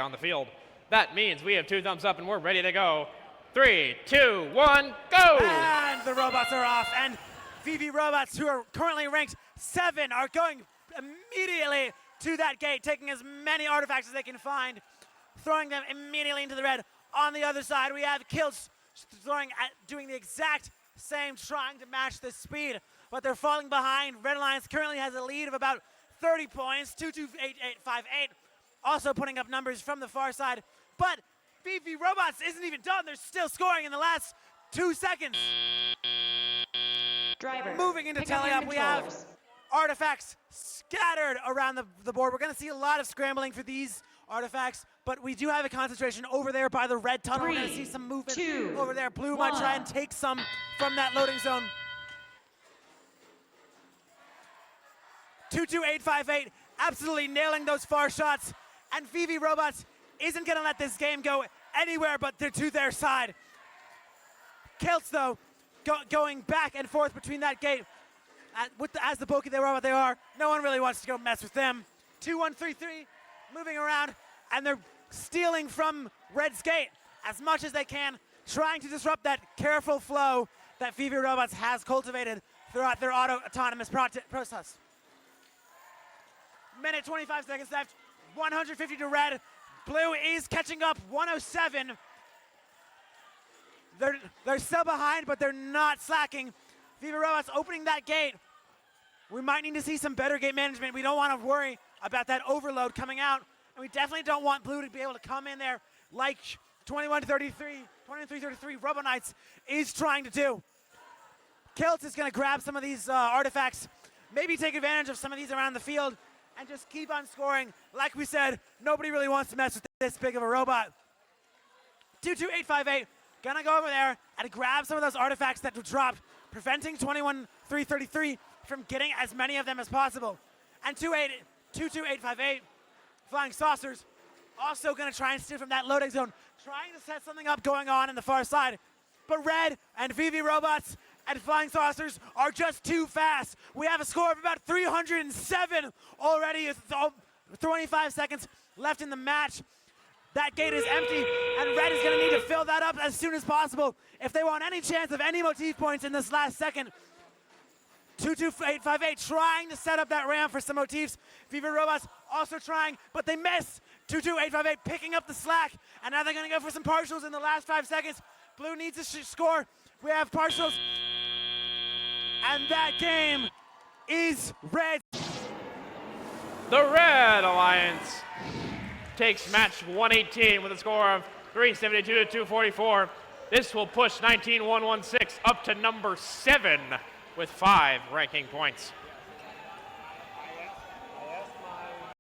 on the field. That means we have 2 thumbs up and we're ready to go. 3, 2, 1, go! And the robots are off, and VV Robots, who are currently ranked 7, are going immediately to that gate, taking as many artifacts as they can find, throwing them immediately into the red. On the other side, we have Kilts doing the exact same, trying to match the speed, but they're falling behind. Red Alliance currently has a lead of about 30 points, 22858, also putting up numbers from the far side, but VV Robots isn't even done. They're still scoring in the last 2 seconds. Driver, moving into tally up, we have artifacts scattered around the board. We're going to see a lot of scrambling for these artifacts, but we do have a concentration over there by the red tunnel. We're going to see some movement over there. Blue might try and take some from that loading zone. 22858, absolutely nailing those far shots, and VV Robots isn't going to let this game go anywhere but to their side. Kilts, though, going back and forth between that gate. As the bulky robot they are, no one really wants to go mess with them. 2-1-3-3, moving around, and they're stealing from Red's gate as much as they can, trying to disrupt that careful flow that VV Robots has cultivated throughout their auto-autonomous process. Minute 25 seconds left, 150 to Red. Blue is catching up, 107. They're still behind, but they're not slacking. VV Robots opening that gate. We might need to see some better gate management. We don't want to worry about that overload coming out, and we definitely don't want Blue to be able to come in there like 2333 Robo Knights is trying to do. Kilt is going to grab some of these artifacts, maybe take advantage of some of these around the field, and just keep on scoring. Like we said, nobody really wants to mess with this big of a robot. 22858, gonna go over there and grab some of those artifacts that were dropped, preventing 21333 from getting as many of them as possible. And 22858, Flying Saucers, also gonna try and steal from that loading zone, trying to set something up going on in the far side. But Red and VV Robots and Flying Saucers are just too fast. We have a score of about 307 already, 25 seconds left in the match. That gate is empty, and Red is gonna need to fill that up as soon as possible if they want any chance of any motif points in this last second. 22858 trying to set up that ramp for some motifs. VV Robots also trying, but they miss. 22858 picking up the slack, and now they're gonna go for some partials in the last 5 seconds. Blue needs to score. We have partials, and that game is Red. The Red Alliance takes match 118 with a score of 372 to 244. This will push 19116 up to number 7 with 5 ranking points.